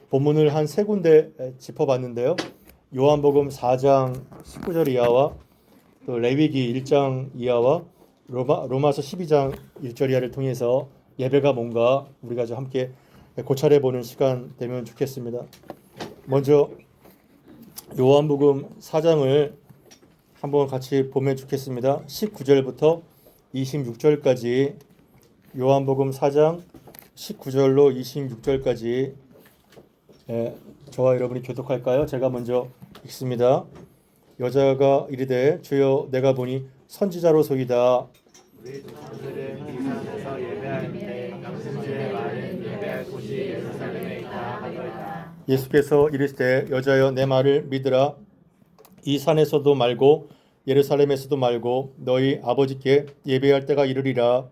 본문을 한 세 군데 짚어봤는데요. 요한복음 4장 19절 이하와 또 레위기 1장 이하와 로마서 12장 1절 이하를 통해서 예배가 뭔가 우리가 좀 함께 고찰해 보는 시간 되면 좋겠습니다. 먼저 요한복음 4장을 한번 같이 보면 좋겠습니다. 19절부터 26절까지 요한복음 4장 19절로 26절까지 저와 여러분이 교독할까요? 제가 먼저 읽습니다. 여자가 이르되 주여 내가 보니 선지자로소이다. 우리 조상들은 이 산에서 예배하는데 당신의 말은 예배할 곳이 예루살렘에 있다 하더이다. 예수께서 이르시되 여자여 내 말을 믿으라. 이 산에서도 말고 예루살렘에서도 말고 너희 아버지께 예배할 때가 이르리라.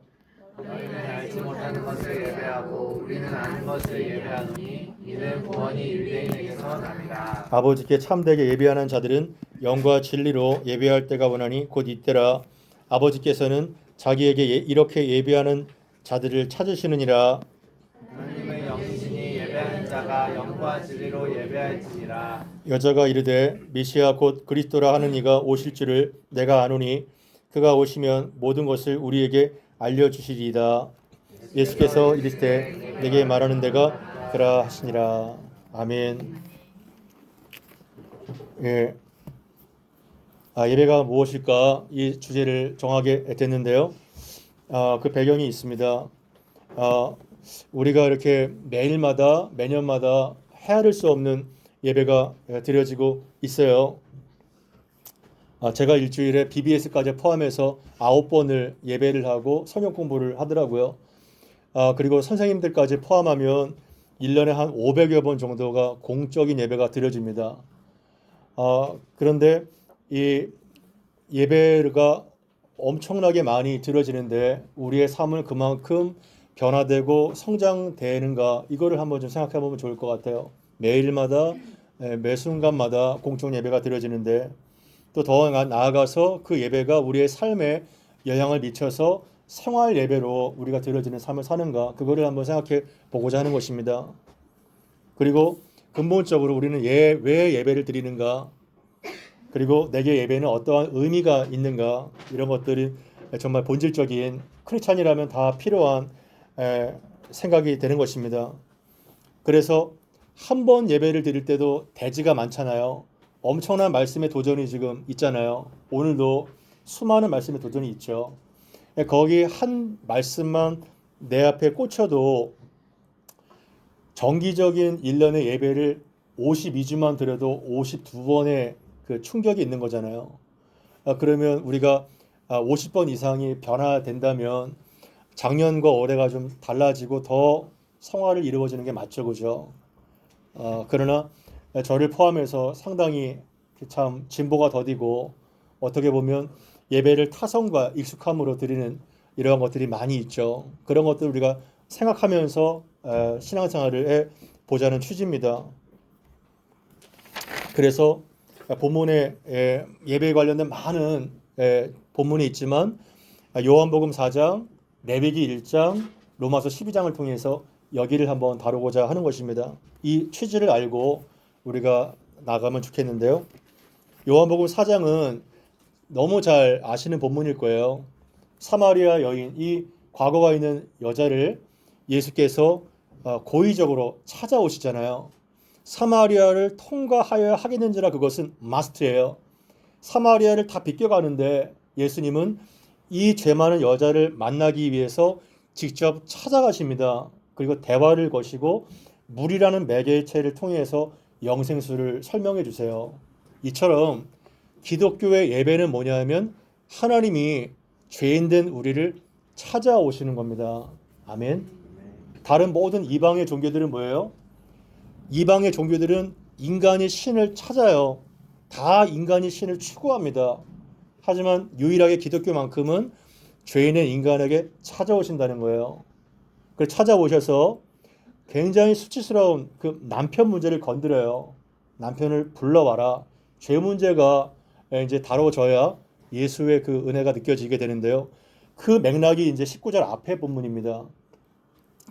너희는 알지 못하는 것을 예배하고 우리는 아는 것을 예배하노니 이는 구원이 유대인에게서 남이라. 아버지께 참되게 예배하는 자들은 영과 진리로 예배할 때가 원하니 곧 이때라. 아버지께서는 자기에게 이렇게 예배하는 자들을 찾으시느니라. 하나님의 영이시니 예배하는 자가 영과 진리로 예배할지니라. 여자가 이르되 메시아 곧 그리스도라 하는 이가 오실 줄을 내가 아노니 그가 오시면 모든 것을 우리에게 알려주시리이다. 예수께서 이르시되 내게 말하는 데가 그라 하시니라. 아멘. 예배가 무엇일까 이 주제를 정하게 됐는데요. 그 배경이 있습니다. 우리가 이렇게 매일마다 매년마다 헤아릴 수 없는 예배가 드려지고 있어요. 제가 일주일에 BBS까지 포함해서 9번을 예배를 하고 성경 공부를 하더라고요. 그리고 선생님들까지 포함하면 1년에 한 500여 번 정도가 공적인 예배가 드려집니다. 그런데 이 예배가 엄청나게 많이 드려지는데 우리의 삶을 그만큼 변화되고 성장되는가 이거를 한번 좀 생각해 보면 좋을 것 같아요. 매일마다 매 순간마다 공적 예배가 드려지는데 또 더 나아가서 그 예배가 우리의 삶에 영향을 미쳐서 생활 예배로 우리가 드려지는 삶을 사는가 그거를 한번 생각해 보고자 하는 것입니다. 그리고 근본적으로 우리는 왜 예배를 드리는가 그리고 내게 예배는 어떠한 의미가 있는가 이런 것들이 정말 본질적인 크리스찬이라면 다 필요한 생각이 되는 것입니다. 그래서 한 번 예배를 드릴 때도 대지가 많잖아요. 엄청난 말씀의 도전이 지금 있잖아요. 오늘도 수많은 말씀의 도전이 있죠. 거기 한 말씀만 내 앞에 꽂혀도 정기적인 1년의 예배를 52주만 드려도 52번의 그 충격이 있는 거잖아요. 그러면 우리가 50번 이상이 변화된다면 작년과 올해가 좀 달라지고 더 성화를 이루어지는 게 맞죠, 그죠? 그러나 저를 포함해서 상당히 참 진보가 더디고 어떻게 보면 예배를 타성과 익숙함으로 드리는 이러한 것들이 많이 있죠. 그런 것들 우리가 생각하면서 신앙생활을 해 보자는 취지입니다. 그래서 본문에 예배에 관련된 많은 본문이 있지만 요한복음 4장, 레위기 1장, 로마서 12장을 통해서 여기를 한번 다루고자 하는 것입니다. 이 취지를 알고 우리가 나가면 좋겠는데요. 요한복음 4장은 너무 잘 아시는 본문일 거예요. 사마리아 여인, 이 과거가 있는 여자를 예수께서 고의적으로 찾아오시잖아요. 사마리아를 통과하여야 하겠는지라 그것은 마스트예요. 사마리아를 다 비껴가는데 예수님은 이 죄 많은 여자를 만나기 위해서 직접 찾아가십니다. 그리고 대화를 거시고 물이라는 매개체를 통해서 영생수를 설명해 주세요. 이처럼 기독교의 예배는 뭐냐면 하나님이 죄인된 우리를 찾아오시는 겁니다. 아멘. 다른 모든 이방의 종교들은 뭐예요? 이방의 종교들은 인간이 신을 찾아요. 다 인간이 신을 추구합니다. 하지만 유일하게 기독교만큼은 죄인의 인간에게 찾아오신다는 거예요. 그걸 찾아오셔서 굉장히 수치스러운 그 남편 문제를 건드려요. 남편을 불러와라. 죄 문제가 이제 다뤄져야 예수의 그 은혜가 느껴지게 되는데요. 그 맥락이 이제 19절 앞에 본문입니다.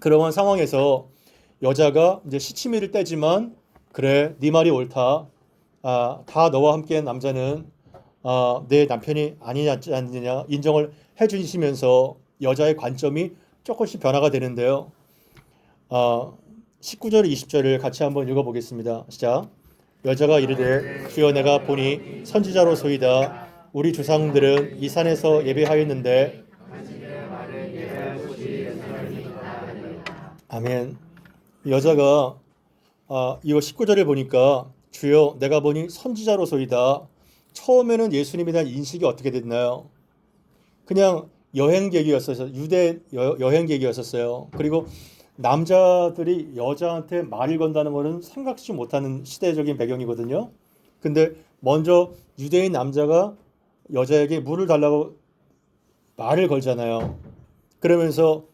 그러한 상황에서 여자가 이제 시치미를 떼지만 그래 네 말이 옳다. 다 너와 함께한 남자는 내 남편이 아니지 않느냐 인정을 해주시면서 여자의 관점이 조금씩 변화가 되는데요. 19절 20절을 같이 한번 읽어보겠습니다. 시작. 여자가 이르되 주여 내가 보니 선지자로소이다. 우리 조상들은 이 산에서 예배하였는데 아멘. 여자가 이 19절을 보니까 주여 내가 보니 선지자로소이다. 처음에는 예수님에 대한 인식이 어떻게 됐나요? 그냥 여행객이었어요. 유대 여행객이었었어요. 그리고 남자들이 여자한테 말을 건다는 것은 생각지 못하는 시대적인 배경이거든요. 근데 먼저 유대인 남자가 여자에게 물을 달라고 말을 걸잖아요. 그러면서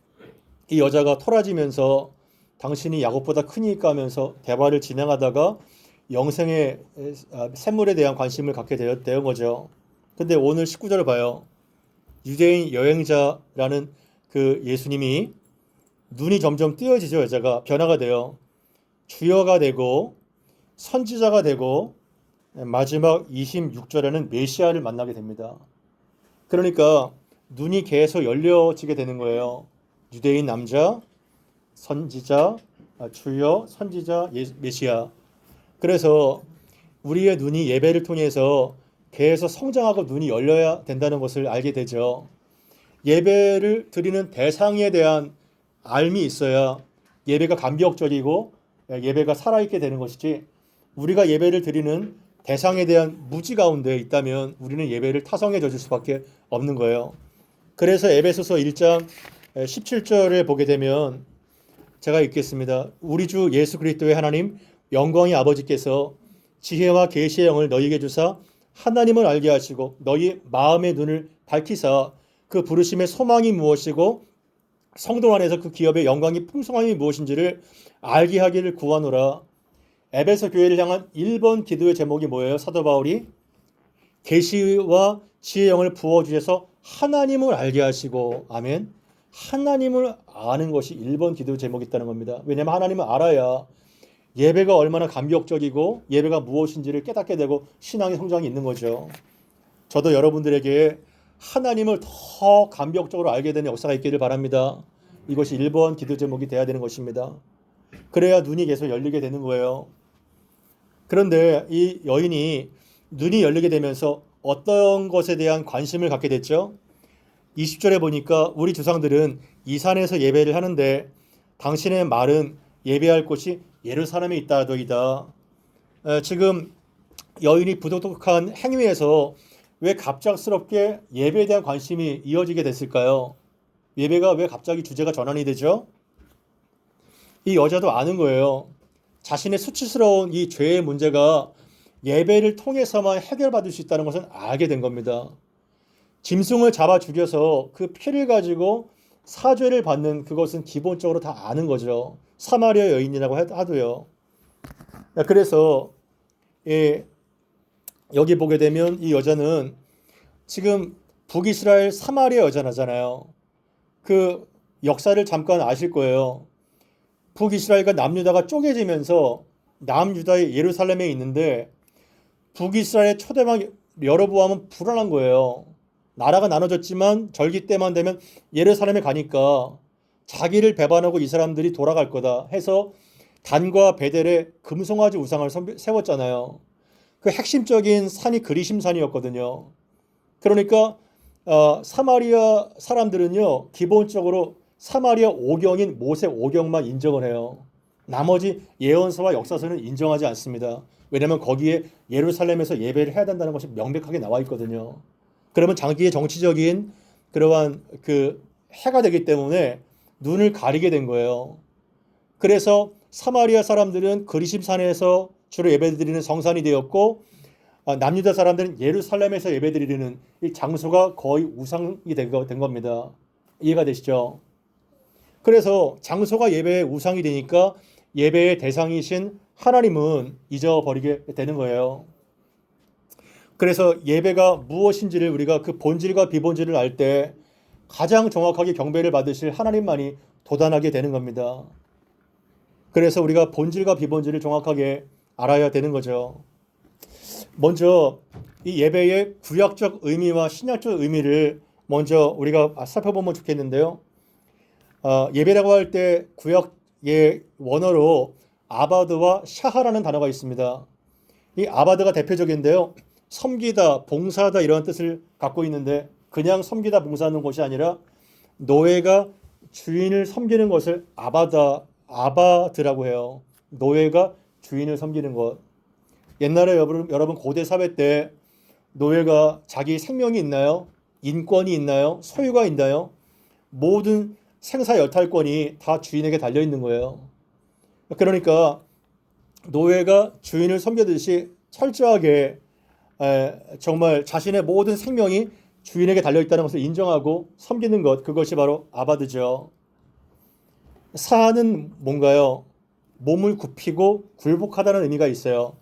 이 여자가 토라지면서 당신이 야곱보다 크니까 하면서 대화를 진행하다가 영생의 샘물에 대한 관심을 갖게 된 거죠. 근데 오늘 19절을 봐요. 유대인 여행자라는 그 예수님이 눈이 점점 띄어지죠. 여자가 변화가 돼요. 주여가 되고 선지자가 되고 마지막 26절에는 메시아를 만나게 됩니다. 그러니까 눈이 계속 열려지게 되는 거예요. 유대인 남자, 선지자, 주여, 선지자, 메시아. 그래서 우리의 눈이 예배를 통해서 계속 성장하고 눈이 열려야 된다는 것을 알게 되죠. 예배를 드리는 대상에 대한 알미 있어야 예배가 감격적이고 예배가 살아있게 되는 것이지, 우리가 예배를 드리는 대상에 대한 무지 가운데 있다면 우리는 예배를 타성해 줄 수밖에 없는 거예요. 그래서 에베소서 1장 17절에 보게 되면 제가 읽겠습니다. 우리 주 예수 그리스도의 하나님 영광의 아버지께서 지혜와 계시의 영을 너희에게 주사 하나님을 알게 하시고 너희 마음의 눈을 밝히사 그 부르심의 소망이 무엇이고 성도 안에서 그 기업의 영광이 풍성함이 무엇인지를 알게 하기를 구하노라. 에베소 교회를 향한 1번 기도의 제목이 뭐예요? 사도 바울이 계시와 지혜의 영을 부어주셔서 하나님을 알게 하시고, 아멘. 하나님을 아는 것이 1번 기도의 제목이 있다는 겁니다. 왜냐하면 하나님을 알아야 예배가 얼마나 감격적이고 예배가 무엇인지를 깨닫게 되고 신앙의 성장이 있는 거죠. 저도 여러분들에게 하나님을 더 감격적으로 알게 되는 역사가 있기를 바랍니다. 이것이 1번 기도 제목이 돼야 되는 것입니다. 그래야 눈이 계속 열리게 되는 거예요. 그런데 이 여인이 눈이 열리게 되면서 어떤 것에 대한 관심을 갖게 됐죠? 20절에 보니까 우리 조상들은 이 산에서 예배를 하는데 당신의 말은 예배할 곳이 예루살렘에 있다더이다. 지금 여인이 부도덕한 행위에서 왜 갑작스럽게 예배에 대한 관심이 이어지게 됐을까요? 예배가 왜 갑자기 주제가 전환이 되죠? 이 여자도 아는 거예요. 자신의 수치스러운 이 죄의 문제가 예배를 통해서만 해결받을 수 있다는 것은 알게 된 겁니다. 짐승을 잡아 죽여서 그 피를 가지고 사죄를 받는 그것은 기본적으로 다 아는 거죠. 사마리아 여인이라고 하도요. 그래서 여기 보게 되면 이 여자는 지금 북이스라엘 사마리아 여자잖아요. 그 역사를 잠깐 아실 거예요. 북이스라엘과 남유다가 쪼개지면서 남유다의 예루살렘에 있는데 북이스라엘 초대왕 여로보암은 불안한 거예요. 나라가 나눠졌지만 절기 때만 되면 예루살렘에 가니까 자기를 배반하고 이 사람들이 돌아갈 거다 해서 단과 베델에 금송아지 우상을 세웠잖아요. 그 핵심적인 산이 그리심산이었거든요. 그러니까 사마리아 사람들은요 기본적으로 사마리아 오경인 모세 오경만 인정을 해요. 나머지 예언서와 역사서는 인정하지 않습니다. 왜냐하면 거기에 예루살렘에서 예배를 해야 된다는 것이 명백하게 나와 있거든요. 그러면 장기의 정치적인 그러한 그 해가 되기 때문에 눈을 가리게 된 거예요. 그래서 사마리아 사람들은 그리심산에서 주로 예배드리는 성산이 되었고 남유다 사람들은 예루살렘에서 예배드리는 이 장소가 거의 우상이 된 겁니다. 이해가 되시죠? 그래서 장소가 예배의 우상이 되니까 예배의 대상이신 하나님은 잊어버리게 되는 거예요. 그래서 예배가 무엇인지를 우리가 그 본질과 비본질을 알 때 가장 정확하게 경배를 받으실 하나님만이 도단하게 되는 겁니다. 그래서 우리가 본질과 비본질을 정확하게 알아야 되는 거죠. 먼저 이 예배의 구약적 의미와 신약적 의미를 먼저 우리가 살펴보면 좋겠는데요. 예배라고 할 때 구약의 원어로 아바드와 샤하라는 단어가 있습니다. 이 아바드가 대표적인데요. 섬기다, 봉사하다 이런 뜻을 갖고 있는데 그냥 섬기다, 봉사하는 것이 아니라 노예가 주인을 섬기는 것을 아바드라고 해요. 노예가 주인을 섬기는 것. 옛날에 여러분 고대 사회 때 노예가 자기 생명이 있나요? 인권이 있나요? 소유가 있나요? 모든 생사 여탈권이 다 주인에게 달려 있는 거예요. 그러니까 노예가 주인을 섬기듯이 철저하게 정말 자신의 모든 생명이 주인에게 달려 있다는 것을 인정하고 섬기는 것, 그것이 바로 아바드죠. 사하는 뭔가요? 몸을 굽히고 굴복하다는 의미가 있어요.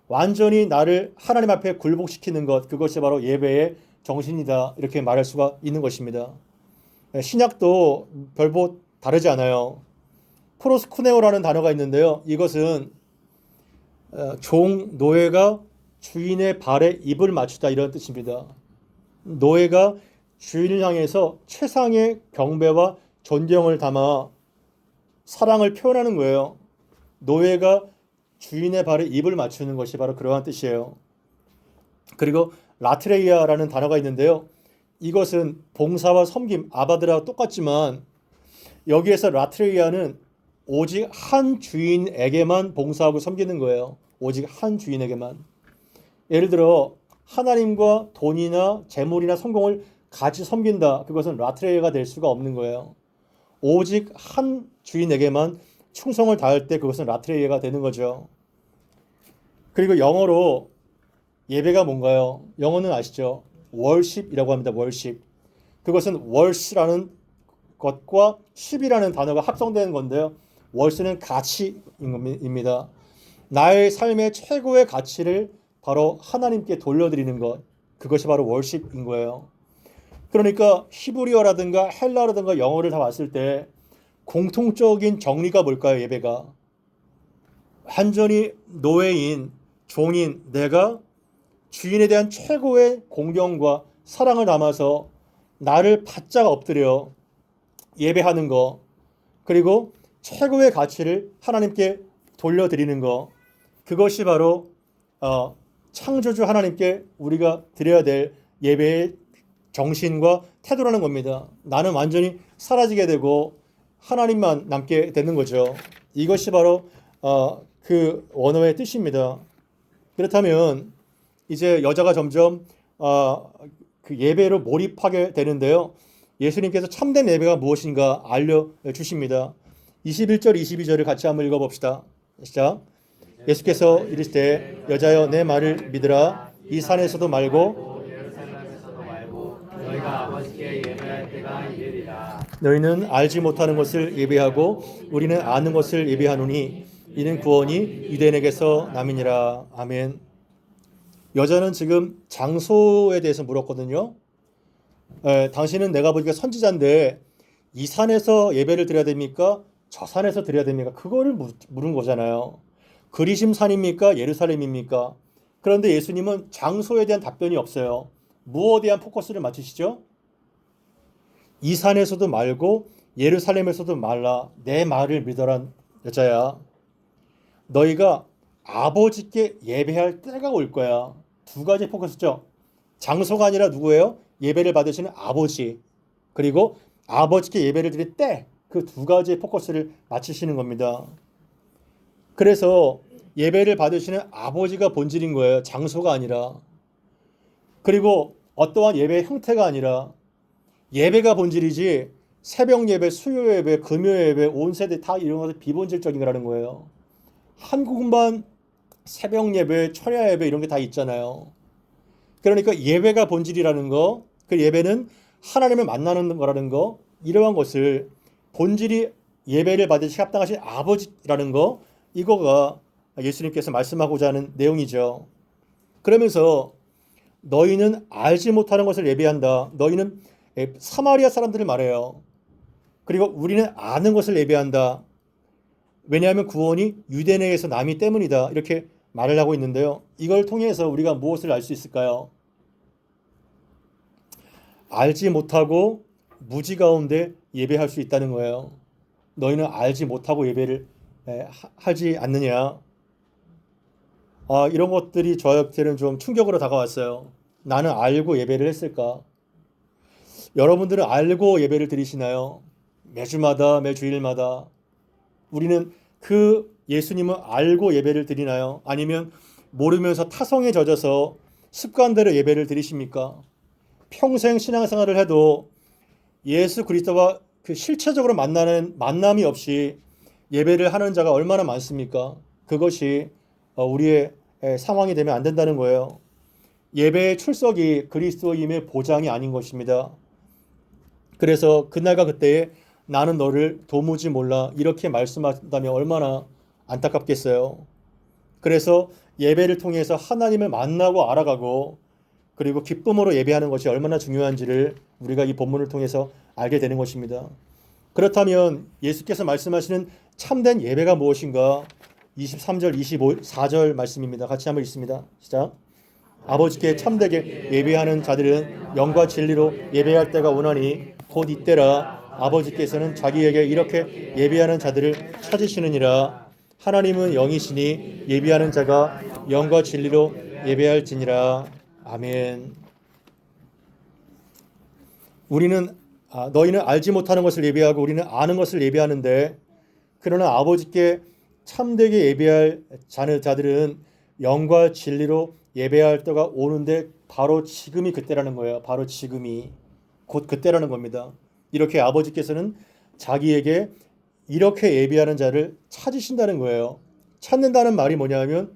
완전히 나를 하나님 앞에 굴복시키는 것, 그것이 바로 예배의 정신이다, 이렇게 말할 수가 있는 것입니다. 신약도 별보 다르지 않아요. 프로스쿠네오라는 단어가 있는데요. 이것은 노예가 주인의 발에 입을 맞추다 이런 뜻입니다. 노예가 주인을 향해서 최상의 경배와 존경을 담아 사랑을 표현하는 거예요. 노예가 주인의 발에 입을 맞추는 것이 바로 그러한 뜻이에요. 그리고 라트레이아라는 단어가 있는데요. 이것은 봉사와 섬김, 아바드랑 똑같지만 여기에서 라트레이아는 오직 한 주인에게만 봉사하고 섬기는 거예요. 오직 한 주인에게만. 예를 들어 하나님과 돈이나 재물이나 성공을 같이 섬긴다. 그것은 라트레이아가 될 수가 없는 거예요. 오직 한 주인에게만 충성을 다할 때 그것은 라트레이아가 되는 거죠. 그리고 영어로 예배가 뭔가요? 영어는 아시죠? worship이라고 합니다. worship. 그것은 worsh라는 것과 ship이라는 단어가 합성되는 건데요. worsh는 가치입니다. 나의 삶의 최고의 가치를 바로 하나님께 돌려드리는 것. 그것이 바로 worship인 거예요. 그러니까 히브리어라든가 헬라어라든가 영어를 다 봤을 때 공통적인 정리가 뭘까요? 예배가 완전히 노예인, 종인 내가 주인에 대한 최고의 공경과 사랑을 담아서 나를 바짝 엎드려 예배하는 거, 그리고 최고의 가치를 하나님께 돌려드리는 거, 그것이 바로 창조주 하나님께 우리가 드려야 될 예배의 정신과 태도라는 겁니다. 나는 완전히 사라지게 되고 하나님만 남게 되는 거죠. 이것이 바로 그 원어의 뜻입니다. 그렇다면 이제 여자가 점점 그 예배로 몰입하게 되는데요. 예수님께서 참된 예배가 무엇인가 알려주십니다. 21절 22절을 같이 한번 읽어봅시다. 시작. 예수께서 이르시되 여자여 내 말을 믿으라. 이 산에서도 말고 예루살렘에서도 말고 너희가 아버지께 예배할 때가 이르리라. 너희는 알지 못하는 것을 예배하고 우리는 아는 것을 예배하노니 이는 구원이 유대인에게서 남이니라. 아멘. 여자는 지금 장소에 대해서 물었거든요. 당신은 내가 보니까 선지자인데 이 산에서 예배를 드려야 됩니까? 저 산에서 드려야 됩니까? 그거를 물은 거잖아요. 그리심 산입니까? 예루살렘입니까? 그런데 예수님은 장소에 대한 답변이 없어요. 무엇에 대한 포커스를 맞추시죠? 이 산에서도 말고 예루살렘에서도 말라. 내 말을 믿어란 여자야. 너희가 아버지께 예배할 때가 올 거야. 두 가지 포커스죠. 장소가 아니라 누구예요? 예배를 받으시는 아버지. 그리고 아버지께 예배를 드릴 때, 그 두 가지의 포커스를 맞추시는 겁니다. 그래서 예배를 받으시는 아버지가 본질인 거예요. 장소가 아니라. 그리고 어떠한 예배의 형태가 아니라 예배가 본질이지 새벽 예배, 수요 예배, 금요 예배, 온 세대 다 이런 것은 비본질적인 거라는 거예요. 한국만 새벽 예배, 철야 예배 이런 게 다 있잖아요. 그러니까 예배가 본질이라는 거, 그 예배는 하나님을 만나는 거라는 거, 이러한 것을 본질이 예배를 받으시 합당하신 아버지라는 거, 이거가 예수님께서 말씀하고자 하는 내용이죠. 그러면서 너희는 알지 못하는 것을 예배한다. 너희는 사마리아 사람들을 말해요. 그리고 우리는 아는 것을 예배한다. 왜냐하면 구원이 유대인에게서 남이 때문이다. 이렇게 말을 하고 있는데요. 이걸 통해서 우리가 무엇을 알 수 있을까요? 알지 못하고 무지 가운데 예배할 수 있다는 거예요. 너희는 알지 못하고 예배를 하지 않느냐. 이런 것들이 저한테는 좀 충격으로 다가왔어요. 나는 알고 예배를 했을까? 여러분들은 알고 예배를 드리시나요? 매주마다, 매주일마다. 우리는 그 예수님을 알고 예배를 드리나요? 아니면 모르면서 타성에 젖어서 습관대로 예배를 드리십니까? 평생 신앙생활을 해도 예수 그리스도와 그 실체적으로 만나는 만남이 없이 예배를 하는 자가 얼마나 많습니까? 그것이 우리의 상황이 되면 안 된다는 거예요. 예배의 출석이 그리스도임의 보장이 아닌 것입니다. 그래서 그날과 그때에 나는 너를 도무지 몰라 이렇게 말씀한다면 얼마나 안타깝겠어요. 그래서 예배를 통해서 하나님을 만나고 알아가고 그리고 기쁨으로 예배하는 것이 얼마나 중요한지를 우리가 이 본문을 통해서 알게 되는 것입니다. 그렇다면 예수께서 말씀하시는 참된 예배가 무엇인가? 23절, 24절 말씀입니다. 같이 한번 읽습니다. 시작. 아버지께 참되게 예배하는 자들은 영과 진리로 예배할 때가 오나니 곧 이때라. 아버지께서는 자기에게 이렇게 예배하는 자들을 찾으시느니라. 하나님은 영이시니 예배하는 자가 영과 진리로 예배할지니라. 아멘. 너희는 알지 못하는 것을 예배하고 우리는 아는 것을 예배하는데, 그러나 아버지께 참되게 예배할 자들은 영과 진리로 예배할 때가 오는데 바로 지금이 그때라는 거예요. 바로 지금이 곧 그때라는 겁니다. 이렇게 아버지께서는 자기에게 이렇게 예배하는 자를 찾으신다는 거예요. 찾는다는 말이 뭐냐면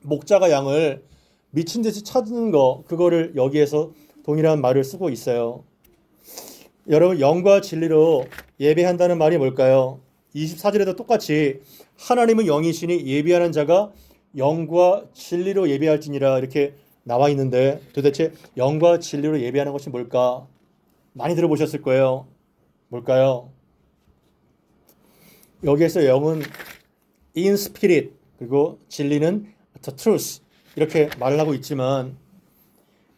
목자가 양을 미친 듯이 찾는 거, 그거를 여기에서 동일한 말을 쓰고 있어요. 여러분, 영과 진리로 예배한다는 말이 뭘까요? 24절에도 똑같이 하나님은 영이시니 예배하는 자가 영과 진리로 예배할지니라 이렇게 나와 있는데, 도대체 영과 진리로 예배하는 것이 뭘까? 많이 들어보셨을 거예요. 뭘까요? 여기에서 영은 in spirit, 그리고 진리는 the truth 이렇게 말을 하고 있지만,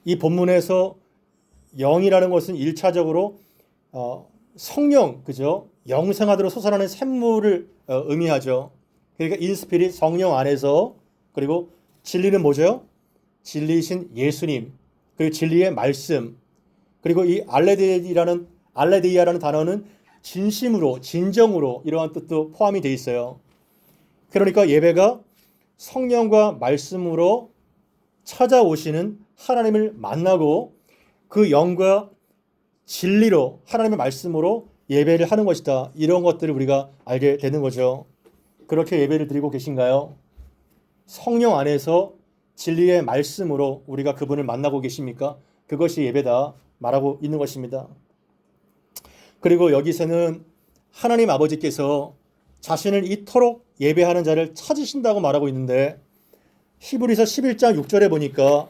이 본문에서 영이라는 것은 1차적으로 성령, 그죠? 영생하도록 솟아나는 샘물을 의미하죠. 그러니까 in spirit, 성령 안에서, 그리고 진리는 뭐죠? 진리이신 예수님, 그리고 진리의 말씀, 그리고 이 알레데이아라는 단어는 진심으로, 진정으로 이러한 뜻도 포함이 되어 있어요. 그러니까 예배가 성령과 말씀으로 찾아오시는 하나님을 만나고 그 영과 진리로 하나님의 말씀으로 예배를 하는 것이다. 이런 것들을 우리가 알게 되는 거죠. 그렇게 예배를 드리고 계신가요? 성령 안에서 진리의 말씀으로 우리가 그분을 만나고 계십니까? 그것이 예배다 말하고 있는 것입니다. 그리고 여기서는 하나님 아버지께서 자신을 이토록 예배하는 자를 찾으신다고 말하고 있는데, 히브리서 11장 6절에 보니까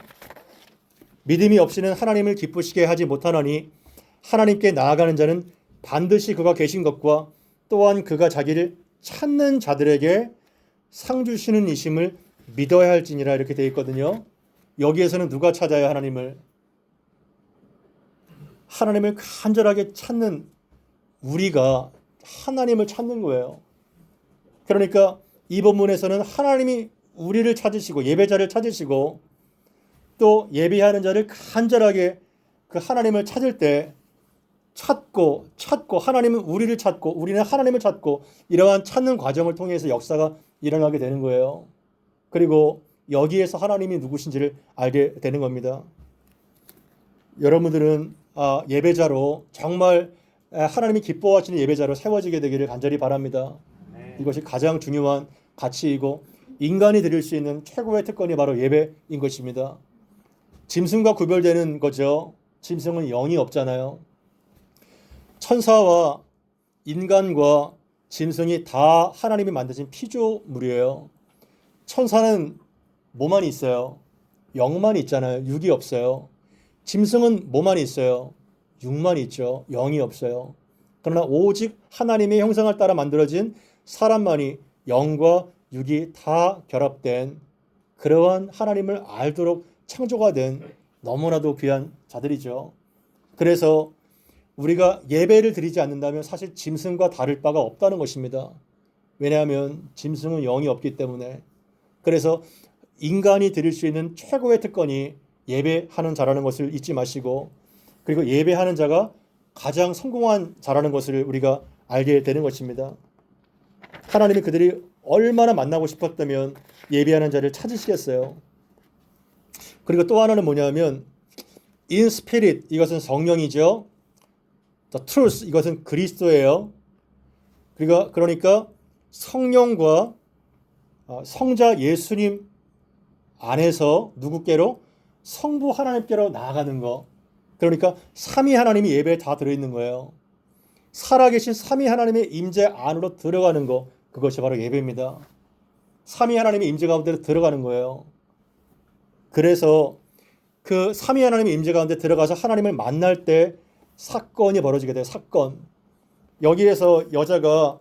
믿음이 없이는 하나님을 기쁘시게 하지 못하나니 하나님께 나아가는 자는 반드시 그가 계신 것과 또한 그가 자기를 찾는 자들에게 상 주시는 이심을 믿어야 할지니라 이렇게 되어 있거든요. 여기에서는 누가 찾아야 하나님을 간절하게 찾는 우리가 하나님을 찾는 거예요. 그러니까 이 본문에서는 하나님이 우리를 찾으시고 예배자를 찾으시고 또 예배하는 자를 간절하게 그 하나님을 찾을 때 찾고 하나님은 우리를 찾고 우리는 하나님을 찾고 이러한 찾는 과정을 통해서 역사가 일어나게 되는 거예요. 그리고 여기에서 하나님이 누구신지를 알게 되는 겁니다. 여러분들은 예배자로 정말 하나님이 기뻐하시는 예배자로 세워지게 되기를 간절히 바랍니다. 이것이 가장 중요한 가치이고 인간이 드릴 수 있는 최고의 특권이 바로 예배인 것입니다. 짐승과 구별되는 거죠. 짐승은 영이 없잖아요. 천사와 인간과 짐승이 다 하나님이 만드신 피조물이에요. 천사는 뭐만 있어요? 영만 있잖아요. 육이 없어요. 짐승은 뭐만 있어요? 육만 있죠. 영이 없어요. 그러나 오직 하나님의 형상을 따라 만들어진 사람만이 영과 육이 다 결합된 그러한 하나님을 알도록 창조가 된 너무나도 귀한 자들이죠. 그래서 우리가 예배를 드리지 않는다면 사실 짐승과 다를 바가 없다는 것입니다. 왜냐하면 짐승은 영이 없기 때문에. 그래서 인간이 드릴 수 있는 최고의 특권이 예배하는 자라는 것을 잊지 마시고, 그리고 예배하는 자가 가장 성공한 자라는 것을 우리가 알게 되는 것입니다. 하나님이 그들이 얼마나 만나고 싶었다면 예배하는 자를 찾으시겠어요. 그리고 또 하나는 뭐냐면 in spirit, 이것은 성령이죠. the truth, 이것은 그리스도예요. 그러니까 성령과 성자 예수님 안에서 누구께로? 성부 하나님께로 나아가는 거. 그러니까 삼위 하나님이 예배에 다 들어있는 거예요. 살아계신 삼위 하나님의 임재 안으로 들어가는 거, 그것이 바로 예배입니다. 삼위 하나님의 임재 가운데로 들어가는 거예요. 그래서 그 삼위 하나님의 임재 가운데 들어가서 하나님을 만날 때 사건이 벌어지게 돼요. 사건. 여기에서 여자가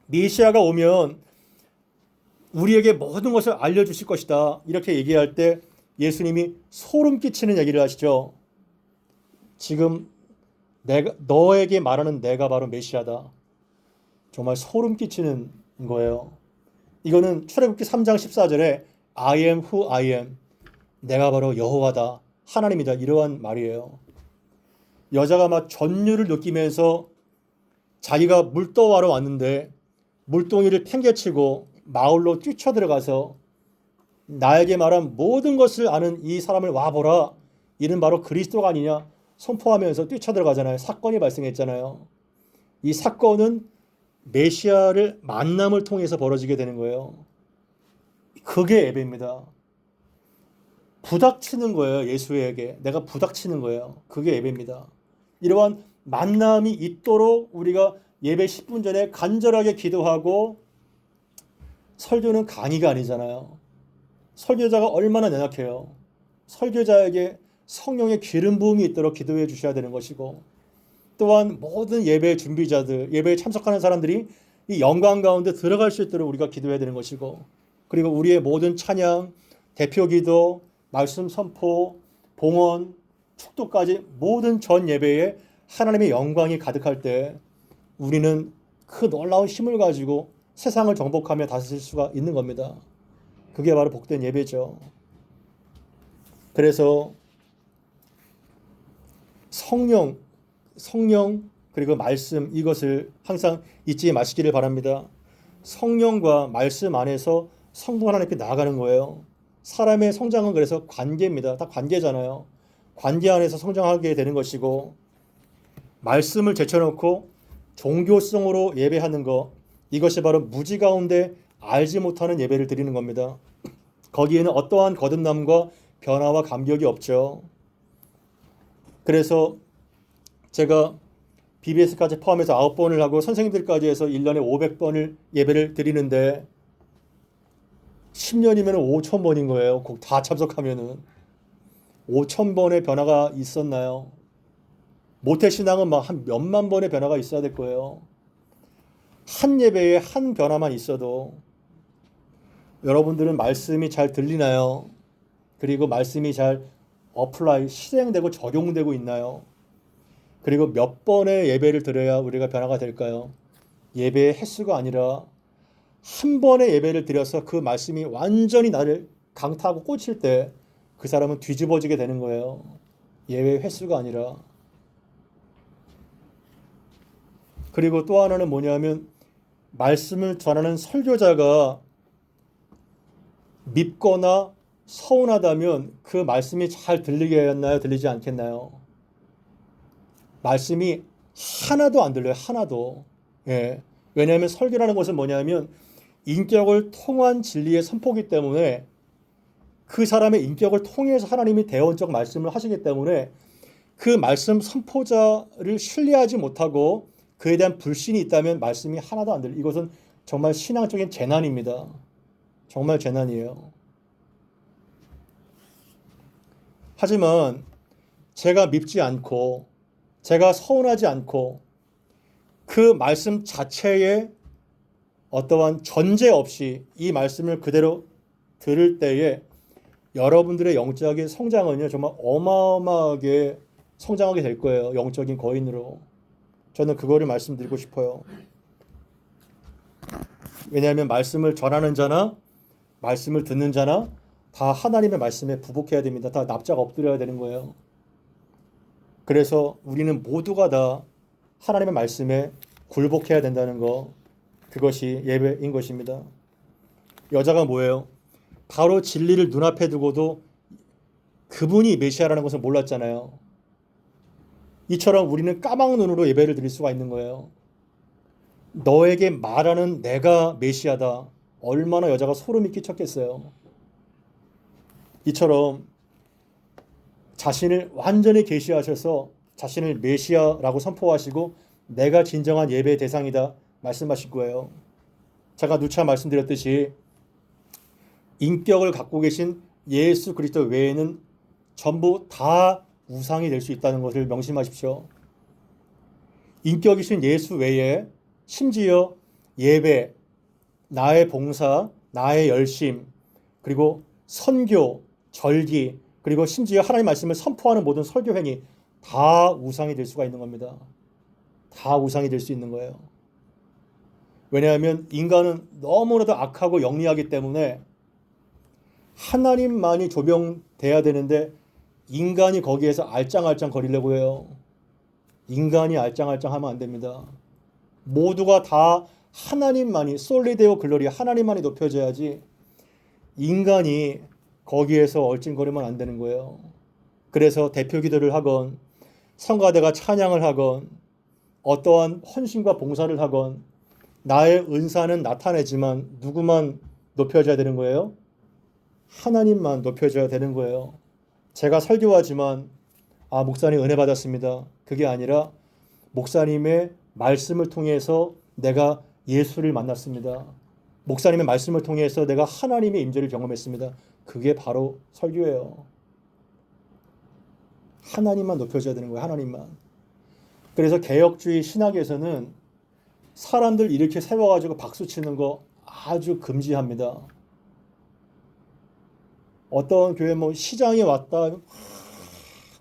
메시아가 오면 우리에게 모든 것을 알려주실 것이다, 이렇게 얘기할 때 예수님이 소름 끼치는 얘기를 하시죠. 지금 너에게 말하는 내가 바로 메시아다. 정말 소름 끼치는 거예요. 이거는 출애굽기 3장 14절에 I am who I am, 내가 바로 여호와다, 하나님이다, 이러한 말이에요. 여자가 막 전율을 느끼면서 자기가 물떠와러 왔는데 물동이를 팽개치고 마을로 뛰쳐들어가서 나에게 말한 모든 것을 아는 이 사람을 와보라, 이는 바로 그리스도가 아니냐 선포하면서 뛰쳐들어가잖아요. 사건이 발생했잖아요. 이 사건은 메시아를 만남을 통해서 벌어지게 되는 거예요. 그게 예배입니다. 부닥치는 거예요. 예수에게 내가 부닥치는 거예요. 그게 예배입니다. 이러한 만남이 있도록 우리가 예배 10분 전에 간절하게 기도하고, 설교는 강의가 아니잖아요. 설교자가 얼마나 연약해요. 설교자에게 성령의 기름 부음이 있도록 기도해 주셔야 되는 것이고, 또한 모든 예배 준비자들, 예배에 참석하는 사람들이 이 영광 가운데 들어갈 수 있도록 우리가 기도해야 되는 것이고, 그리고 우리의 모든 찬양, 대표 기도, 말씀 선포, 봉헌, 축도까지 모든 전 예배에 하나님의 영광이 가득할 때 우리는 그 놀라운 힘을 가지고 세상을 정복하며 다스릴 수가 있는 겁니다. 그게 바로 복된 예배죠. 그래서 성령 그리고 말씀, 이것을 항상 잊지 마시기를 바랍니다. 성령과 말씀 안에서 성부 하나님께 나아가는 거예요. 사람의 성장은 그래서 관계입니다. 다 관계잖아요. 관계 안에서 성장하게 되는 것이고, 말씀을 제쳐놓고 종교성으로 예배하는 것, 이것이 바로 무지 가운데 알지 못하는 예배를 드리는 겁니다. 거기에는 어떠한 거듭남과 변화와 감격이 없죠. 그래서 제가 BBS까지 포함해서 9번을 하고 선생님들까지 해서 1년에 500번을 예배를 드리는데 10년이면 5,000번인 거예요. 꼭 다 참석하면은 5,000번의 변화가 있었나요? 모태신앙은 막 한 몇만 번의 변화가 있어야 될 거예요. 한 예배에 한 변화만 있어도. 여러분들은 말씀이 잘 들리나요? 그리고 말씀이 잘 실행되고 적용되고 있나요? 그리고 몇 번의 예배를 드려야 우리가 변화가 될까요? 예배의 횟수가 아니라 한 번의 예배를 드려서 그 말씀이 완전히 나를 강타하고 꽂힐 때 그 사람은 뒤집어지게 되는 거예요. 예배의 횟수가 아니라. 그리고 또 하나는 뭐냐면, 말씀을 전하는 설교자가 밉거나 서운하다면 그 말씀이 잘 들리겠나요? 들리지 않겠나요? 말씀이 하나도 안 들려요. 하나도. 예. 왜냐하면 설교라는 것은 뭐냐면 인격을 통한 진리의 선포기 때문에, 그 사람의 인격을 통해서 하나님이 대언적 말씀을 하시기 때문에 그 말씀 선포자를 신뢰하지 못하고 그에 대한 불신이 있다면 말씀이 하나도 안 들려요. 이것은 정말 신앙적인 재난입니다. 정말 재난이에요. 하지만 제가 밉지 않고 제가 서운하지 않고 그 말씀 자체에 어떠한 전제 없이 이 말씀을 그대로 들을 때에 여러분들의 영적인 성장은요 정말 어마어마하게 성장하게 될 거예요. 영적인 거인으로. 저는 그거를 말씀드리고 싶어요. 왜냐하면 말씀을 전하는 자나 말씀을 듣는 자나 다 하나님의 말씀에 부복해야 됩니다. 다 납작 엎드려야 되는 거예요. 그래서 우리는 모두가 다 하나님의 말씀에 굴복해야 된다는 거, 그것이 예배인 것입니다. 여자가 뭐예요? 바로 진리를 눈앞에 두고도 그분이 메시아라는 것을 몰랐잖아요. 이처럼 우리는 까막 눈으로 예배를 드릴 수가 있는 거예요. 너에게 말하는 내가 메시아다. 얼마나 여자가 소름이 끼쳤겠어요. 이처럼 자신을 완전히 계시하셔서 자신을 메시아라고 선포하시고 내가 진정한 예배의 대상이다 말씀하실 거예요. 제가 누차 말씀드렸듯이 인격을 갖고 계신 예수 그리스도 외에는 전부 다 우상이 될 수 있다는 것을 명심하십시오. 인격이신 예수 외에 심지어 예배, 나의 봉사, 나의 열심, 그리고 선교, 절기, 그리고 심지어 하나님의 말씀을 선포하는 모든 설교 행위 다 우상이 될 수가 있는 겁니다. 다 우상이 될 수 있는 거예요. 왜냐하면 인간은 너무나도 악하고 영리하기 때문에 하나님만이 조명돼야 되는데 인간이 거기에서 알짱알짱 거리려고 해요. 인간이 알짱알짱 하면 안 됩니다. 모두가 다 하나님만이 솔리데오 글로리 하나님만이 높여져야지 인간이 거기에서 얼찐거리면 안 되는 거예요. 그래서 대표 기도를 하건 성가대가 찬양을 하건 어떠한 헌신과 봉사를 하건 나의 은사는 나타내지만 누구만 높여져야 되는 거예요? 하나님만 높여져야 되는 거예요. 제가 설교하지만 목사님 은혜 받았습니다. 그게 아니라 목사님의 말씀을 통해서 내가 예수를 만났습니다. 목사님의 말씀을 통해서 내가 하나님의 임재를 경험했습니다. 그게 바로 설교예요. 하나님만 높여줘야 되는 거예요. 하나님만. 그래서 개혁주의 신학에서는 사람들 이렇게 세워가지고 박수치는 거 아주 금지합니다. 어떤 교회 시장이 왔다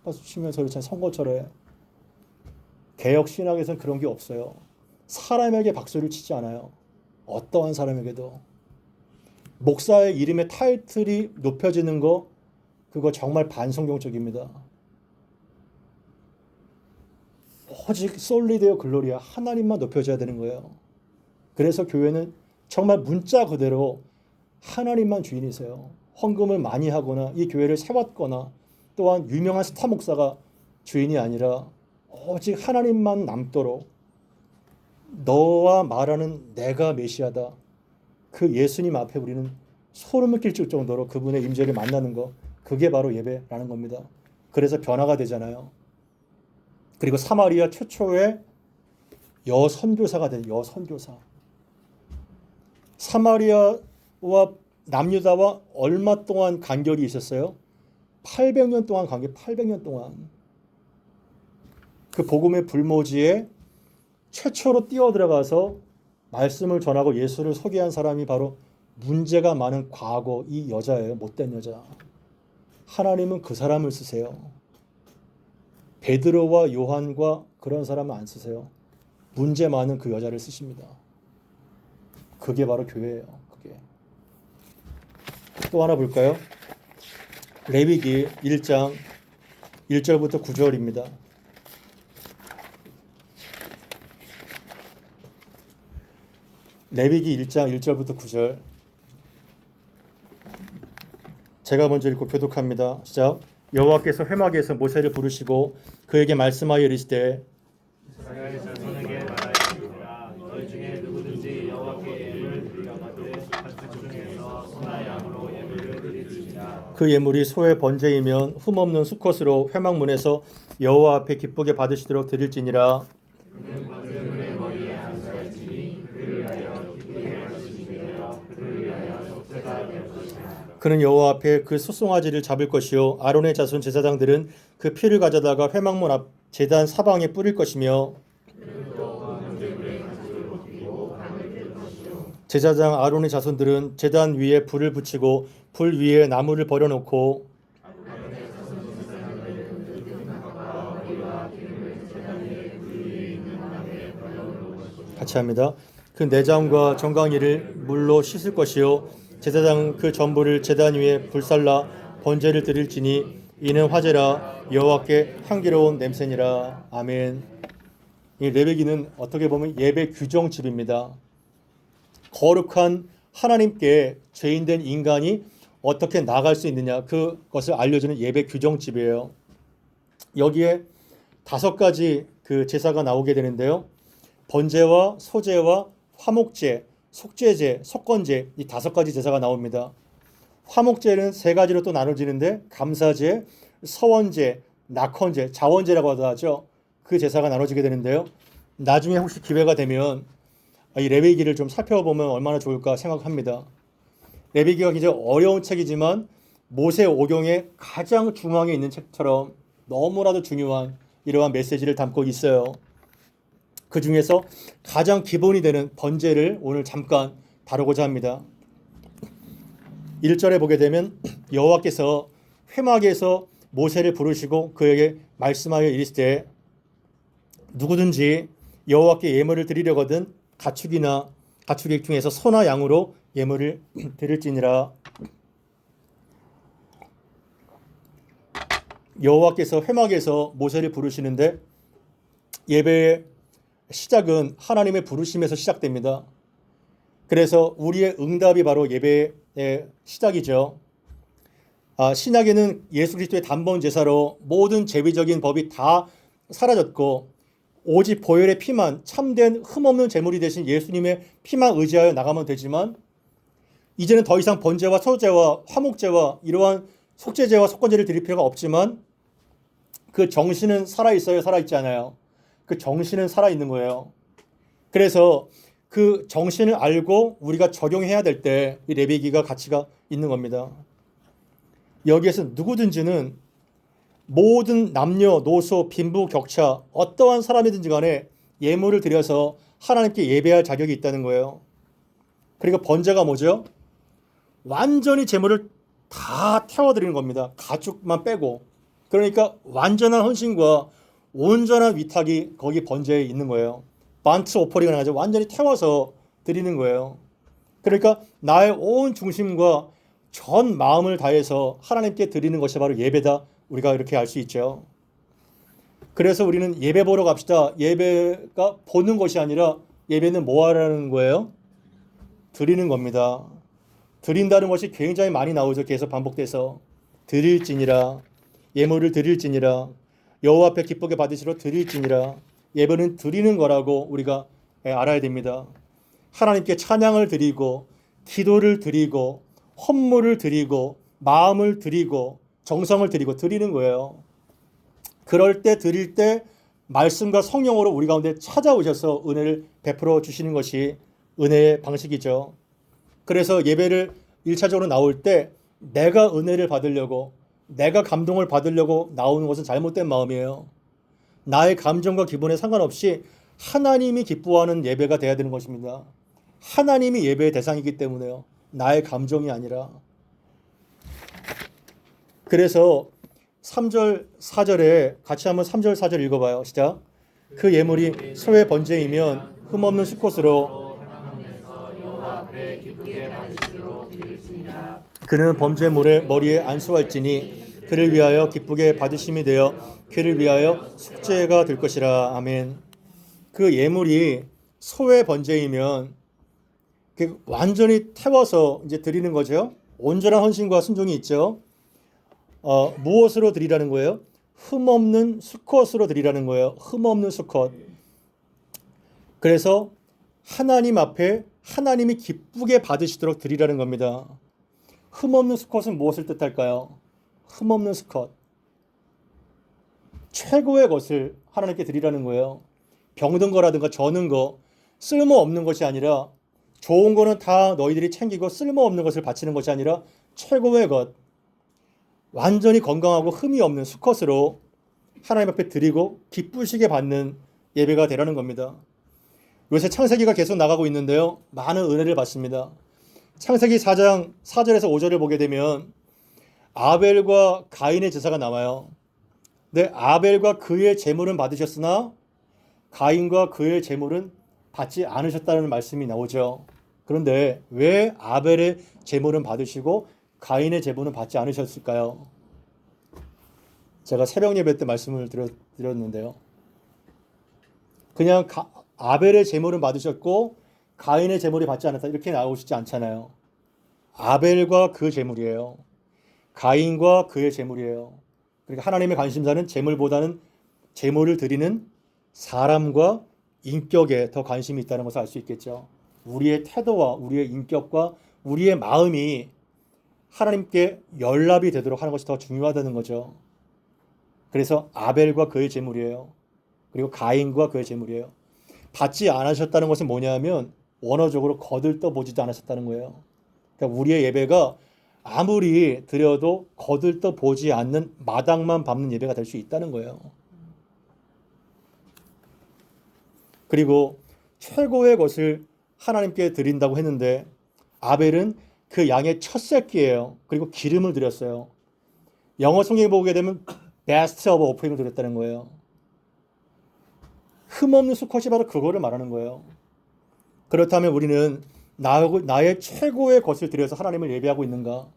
박수치면서 그렇잖아요. 선거철에. 개혁 신학에서는 그런 게 없어요. 사람에게 박수를 치지 않아요. 어떠한 사람에게도. 목사의 이름의 타이틀이 높여지는 거 그거 정말 반성경적입니다. 오직 솔리데오 글로리아 하나님만 높여져야 되는 거예요. 그래서 교회는 정말 문자 그대로 하나님만 주인이세요. 헌금을 많이 하거나 이 교회를 세웠거나 또한 유명한 스타 목사가 주인이 아니라 오직 하나님만 남도록 너와 말하는 내가 메시아다. 그 예수님 앞에 우리는 소름을 끼칠 정도로 그분의 임재를 만나는 거 그게 바로 예배라는 겁니다. 그래서 변화가 되잖아요. 그리고 사마리아 최초의 여선교사가 된 여선교사. 사마리아와 남유다와 얼마 동안 간격이 있었어요? 800년 동안 관계 800년 동안. 그 복음의 불모지에 최초로 뛰어들어가서 말씀을 전하고 예수를 소개한 사람이 바로 문제가 많은 과거 이 여자예요. 못된 여자. 하나님은 그 사람을 쓰세요. 베드로와 요한과 그런 사람은 안 쓰세요. 문제 많은 그 여자를 쓰십니다. 그게 바로 교회예요. 그게. 또 하나 볼까요? 레위기 1장 1절부터 9절입니다. 레위기 1장 1절부터 9절. 제가 먼저 읽고 교독합니다. 시작. 여호와께서 회막에서 모세를 부르시고 그에게 말씀하여 이르시되 이스라엘 자손에게 말하였으라. 너희 중에 누구든지 여호와께 예물을 드리려거든 그 중에서 소나 양으로 예물을 드릴지니라. 그 예물이 소의 번제이면 흠없는 수컷으로 회막문에서 여호와 앞에 기쁘게 받으시도록 드릴지니라. 그는 번제물의 머리에 앉아있으니 그를 위하여 기쁘게 받으시며 그를 위하여 속죄가 될 것이라. 그는 여호와 앞에 그 소송아지를 잡을 것이요 아론의 자손 제사장들은 그 피를 가져다가 회막문 앞 제단 사방에 뿌릴 것이며 제사장 아론의 자손들은 제단 위에 불을 붙이고 불 위에 나무를 버려놓고 같이 합니다. 그 내장과 정강이를 물로 씻을 것이요 제사장 그 전부를 제단 위에 불살라 번제를 드릴지니 이는 화제라 여호와께 향기로운 냄새니라. 아멘. 이 레위기는 어떻게 보면 예배 규정집입니다. 거룩한 하나님께 죄인된 인간이 어떻게 나갈 수 있느냐 그것을 알려주는 예배 규정집이에요. 여기에 5가지 그 제사가 나오게 되는데요. 번제와 소제와 화목제, 속죄제, 속건제 이 5가지 제사가 나옵니다. 화목제는 3가지로 또 나눠지는데 감사제, 서원제, 낙헌제, 자원제라고 하죠. 그 제사가 나눠지게 되는데요. 나중에 혹시 기회가 되면 이 레위기를 좀 살펴보면 얼마나 좋을까 생각합니다. 레위기가 굉장히 어려운 책이지만 모세 오경의 가장 중앙에 있는 책처럼 너무나도 중요한 이러한 메시지를 담고 있어요. 그 중에서 가장 기본이 되는 번제를 오늘 잠깐 다루고자 합니다. 1절에 보게 되면 여호와께서 회막에서 모세를 부르시고 그에게 말씀하여 이르시되 누구든지 여호와께 예물을 드리려거든 가축의 중에서 소나 양으로 예물을 드릴지니라. 여호와께서 회막에서 모세를 부르시는데 예배의 시작은 하나님의 부르심에서 시작됩니다. 그래서 우리의 응답이 바로 예배의 시작이죠. 신약에는 예수 그리스도의 단번 제사로 모든 제비적인 법이 다 사라졌고 오직 보혈의 피만 참된 흠없는 제물이 되신 예수님의 피만 의지하여 나가면 되지만 이제는 더 이상 번제와 소제와 화목제와 이러한 속죄제와 속건제를 드릴 필요가 없지만 그 정신은 살아있어요? 살아있지 않아요? 그 정신은 살아있는 거예요. 그래서 그 정신을 알고 우리가 적용해야 될 때 이 레위기가 가치가 있는 겁니다. 여기에서 누구든지는 모든 남녀, 노소, 빈부, 격차 어떠한 사람이든지 간에 예물을 드려서 하나님께 예배할 자격이 있다는 거예요. 그리고 번제가 뭐죠? 완전히 제물을 다 태워드리는 겁니다. 가축만 빼고. 그러니까 완전한 헌신과 온전한 위탁이 거기 번제에 있는 거예요. 반트 오퍼링을 하죠. 완전히 태워서 드리는 거예요. 그러니까 나의 온 중심과 전 마음을 다해서 하나님께 드리는 것이 바로 예배다. 우리가 이렇게 알 수 있죠. 그래서 우리는 예배 보러 갑시다. 예배가 보는 것이 아니라 예배는 뭐 하라는 거예요? 드리는 겁니다. 드린다는 것이 굉장히 많이 나오죠. 계속 반복돼서. 드릴지니라. 예물을 드릴지니라. 여호와 앞에 기쁘게 받으시러 드릴지니라. 예배는 드리는 거라고 우리가 알아야 됩니다. 하나님께 찬양을 드리고 기도를 드리고 헌물을 드리고 마음을 드리고 정성을 드리고 드리는 거예요. 그럴 때 드릴 때 말씀과 성령으로 우리 가운데 찾아오셔서 은혜를 베풀어 주시는 것이 은혜의 방식이죠. 그래서 예배를 1차적으로 나올 때 내가 은혜를 받으려고 내가 감동을 받으려고 나오는 것은 잘못된 마음이에요. 나의 감정과 기분에 상관없이 하나님이 기뻐하는 예배가 돼야 되는 것입니다. 하나님이 예배의 대상이기 때문에요. 나의 감정이 아니라. 그래서 3절 4절에 같이 한번 3절 4절 읽어봐요. 시작. 그 예물이 소의 번제이면 흠없는 수컷으로 그는 범죄물의 머리에 안수할지니 그를 위하여 기쁘게 받으심이 되어 그를 위하여 속죄가 될 것이라. 아멘. 그 예물이 소의 번제이면 완전히 태워서 이제 드리는 거죠. 온전한 헌신과 순종이 있죠. 무엇으로 드리라는 거예요? 흠없는 수컷으로 드리라는 거예요. 흠없는 수컷. 그래서 하나님 앞에 하나님이 기쁘게 받으시도록 드리라는 겁니다. 흠없는 수컷은 무엇을 뜻할까요? 흠없는 수컷. 최고의 것을 하나님께 드리라는 거예요. 병든 거라든가 저는 거, 쓸모없는 것이 아니라 좋은 거는 다 너희들이 챙기고 쓸모없는 것을 바치는 것이 아니라 최고의 것, 완전히 건강하고 흠이 없는 수컷으로 하나님 앞에 드리고 기쁘시게 받는 예배가 되라는 겁니다. 요새 창세기가 계속 나가고 있는데요. 많은 은혜를 받습니다. 창세기 4장 4절에서 5절을 보게 되면 아벨과 가인의 제사가 나와요. 근데 아벨과 그의 제물은 받으셨으나 가인과 그의 제물은 받지 않으셨다는 말씀이 나오죠. 그런데 왜 아벨의 제물은 받으시고 가인의 제물은 받지 않으셨을까요? 제가 새벽 예배 때 말씀을 드렸는데요. 그냥 아벨의 제물은 받으셨고 가인의 제물이 받지 않았다 이렇게 나오시지 않잖아요. 아벨과 그 제물이에요. 가인과 그의 제물이에요. 그러니까 하나님의 관심사는 제물보다는 제물을 드리는 사람과 인격에 더 관심이 있다는 것을 알 수 있겠죠. 우리의 태도와 우리의 인격과 우리의 마음이 하나님께 연합이 되도록 하는 것이 더 중요하다는 거죠. 그래서 아벨과 그의 제물이에요. 그리고 가인과 그의 제물이에요. 받지 않으셨다는 것은 뭐냐면 원어적으로 거들떠 보지도 않으셨다는 거예요. 그러니까 우리의 예배가 아무리 드려도 거들떠 보지 않는 마당만 밟는 예배가 될 수 있다는 거예요. 그리고 최고의 것을 하나님께 드린다고 했는데 아벨은 그 양의 첫 새끼예요. 그리고 기름을 드렸어요. 영어 성경에 보게 되면 best of offering을 드렸다는 거예요. 흠없는 수컷이 바로 그거를 말하는 거예요. 그렇다면 우리는 나의 최고의 것을 드려서 하나님을 예배하고 있는가?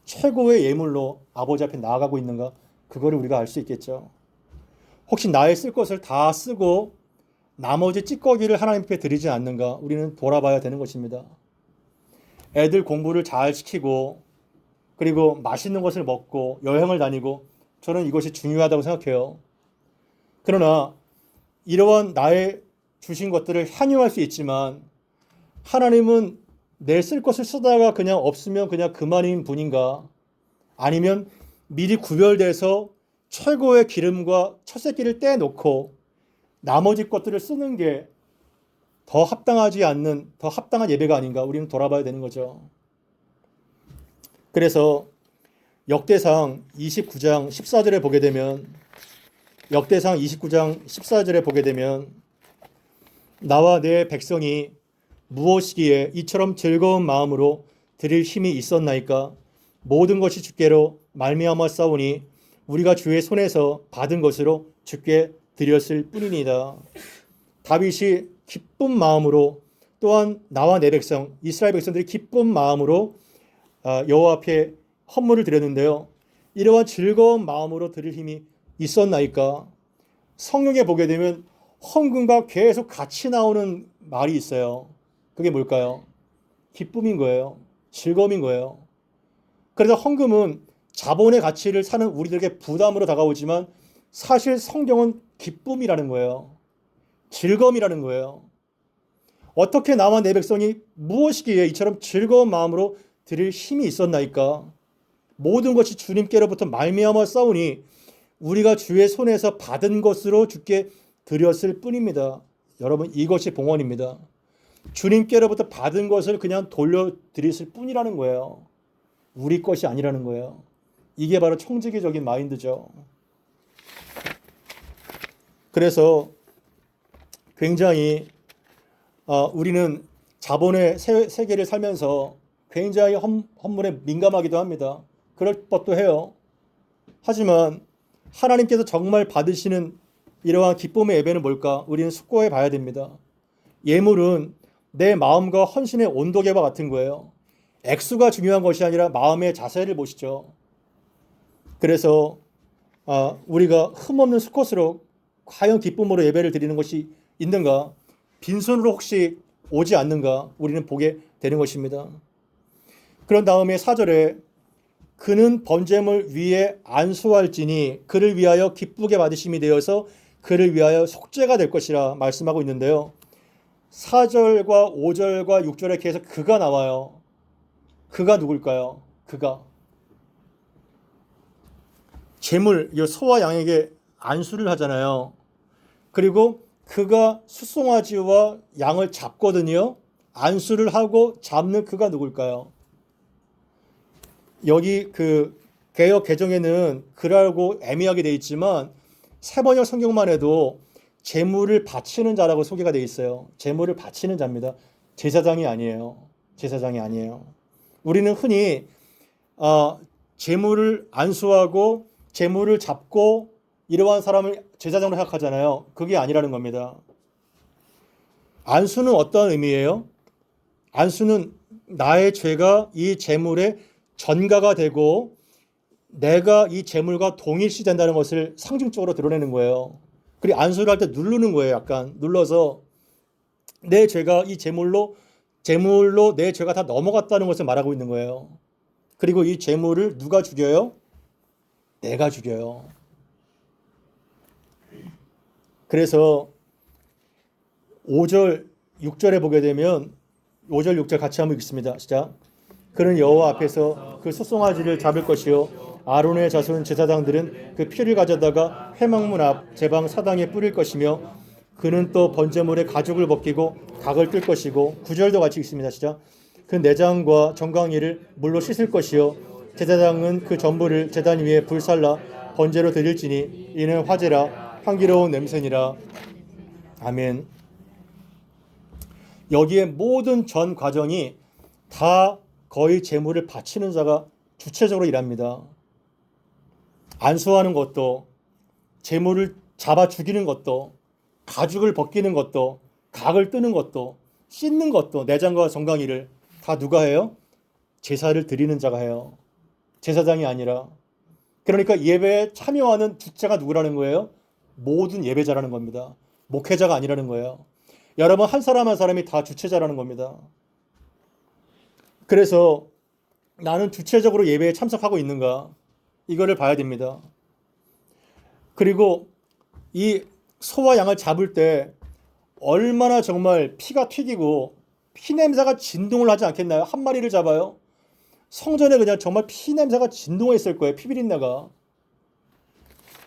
최고의 예물로 아버지 앞에 나아가고 있는가? 그거를 우리가 알 수 있겠죠. 혹시 나의 쓸 것을 다 쓰고 나머지 찌꺼기를 하나님께 드리지 않는가? 우리는 돌아봐야 되는 것입니다. 애들 공부를 잘 시키고 그리고 맛있는 것을 먹고 여행을 다니고 저는 이것이 중요하다고 생각해요. 그러나 이러한 나의 주신 것들을 향유할 수 있지만 하나님은 내 쓸 것을 쓰다가 그냥 없으면 그냥 그만인 분인가? 아니면 미리 구별돼서 최고의 기름과 첫 새끼를 떼놓고 나머지 것들을 쓰는 게 더 합당하지 않는 더 합당한 예배가 아닌가? 우리는 돌아봐야 되는 거죠. 그래서 역대상 29장 14절에 보게 되면 역대상 29장 14절에 보게 되면 나와 내 백성이 무엇이기에 이처럼 즐거운 마음으로 드릴 힘이 있었나이까? 모든 것이 주께로 말미암아 싸우니 우리가 주의 손에서 받은 것으로 주께 드렸을 뿐이니이다. 다윗이 기쁜 마음으로 또한 나와 내 백성 이스라엘 백성들이 기쁜 마음으로 여호와 앞에 헌물을 드렸는데요. 이러한 즐거운 마음으로 드릴 힘이 있었나이까? 성경에 보게 되면 헌금과 계속 같이 나오는 말이 있어요. 그게 뭘까요? 기쁨인 거예요. 즐거움인 거예요. 그래서 헌금은 자본의 가치를 사는 우리들에게 부담으로 다가오지만 사실 성경은 기쁨이라는 거예요. 즐거움이라는 거예요. 어떻게 나와 내 백성이 무엇이기에 이처럼 즐거운 마음으로 드릴 힘이 있었나이까? 모든 것이 주님께로부터 말미암아 싸우니 우리가 주의 손에서 받은 것으로 주께 드렸을 뿐입니다. 여러분 이것이 봉헌입니다. 주님께로부터 받은 것을 그냥 돌려드렸을 뿐이라는 거예요. 우리 것이 아니라는 거예요. 이게 바로 청지기적인 마인드죠. 그래서 굉장히 우리는 자본의 세계를 살면서 굉장히 헌물에 민감하기도 합니다. 그럴 법도 해요. 하지만 하나님께서 정말 받으시는 이러한 기쁨의 예배는 뭘까? 우리는 숙고해 봐야 됩니다. 예물은 내 마음과 헌신의 온도계와 같은 거예요. 액수가 중요한 것이 아니라 마음의 자세를 보시죠. 그래서 우리가 흠없는 수컷으로 과연 기쁨으로 예배를 드리는 것이 있는가? 빈손으로 혹시 오지 않는가? 우리는 보게 되는 것입니다. 그런 다음에 4절에 그는 번제물 위에 안수할지니 그를 위하여 기쁘게 받으심이 되어서 그를 위하여 속죄가 될 것이라 말씀하고 있는데요. 4절과 5절과 6절에 계속 그가 나와요. 그가 누굴까요? 그가 제물, 소와 양에게 안수를 하잖아요. 그리고 그가 숫송아지와 양을 잡거든요. 안수를 하고 잡는 그가 누굴까요? 여기 그 개역 개정에는 그라고 애매하게 돼 있지만 세번역 성경만 해도 제물을 바치는 자라고 소개가 되어 있어요. 제물을 바치는 자입니다. 제사장이 아니에요. 제사장이 아니에요. 우리는 흔히 제물을 안수하고 제물을 잡고 이러한 사람을 제사장으로 생각하잖아요. 그게 아니라는 겁니다. 안수는 어떤 의미예요? 안수는 나의 죄가 이 제물의 전가가 되고 내가 이 제물과 동일시 된다는 것을 상징적으로 드러내는 거예요. 그리고 안수를 할 때 누르는 거예요. 약간 눌러서 내 죄가 이 제물로 내 죄가 다 넘어갔다는 것을 말하고 있는 거예요. 그리고 이 제물을 누가 죽여요? 내가 죽여요. 그래서 5절, 6절에 보게 되면 5절, 6절 같이 한번 읽습니다. 시작. 그는 여호와 앞에서 그 소송아지를 잡을 것이요 아론의 자손 제사장들은 그 피를 가져다가 회막문 앞 제방 사당에 뿌릴 것이며 그는 또 번제물의 가죽을 벗기고 각을 뜰 것이고 9절도 같이 읽습니다. 시작. 그 내장과 정강이를 물로 씻을 것이요 제사장은 그 전부를 제단 위에 불살라 번제로 드릴지니 이는 화제라 향기로운 냄새니라. 아멘. 여기에 모든 전 과정이 다 거의 제물을 바치는 자가 주체적으로 일합니다. 안수하는 것도, 제물을 잡아 죽이는 것도, 가죽을 벗기는 것도, 각을 뜨는 것도, 씻는 것도, 내장과 정강이를 다 누가 해요? 제사를 드리는 자가 해요. 제사장이 아니라. 그러니까 예배에 참여하는 주체가 누구라는 거예요? 모든 예배자라는 겁니다. 목회자가 아니라는 거예요. 여러분 한 사람 한 사람이 다 주체자라는 겁니다. 그래서 나는 주체적으로 예배에 참석하고 있는가? 이거를 봐야 됩니다. 그리고 이 소와 양을 잡을 때 얼마나 정말 피가 튀기고 피냄새가 진동을 하지 않겠나요? 한 마리를 잡아요. 성전에 그냥 정말 피냄새가 진동했을 거예요. 피비린내가.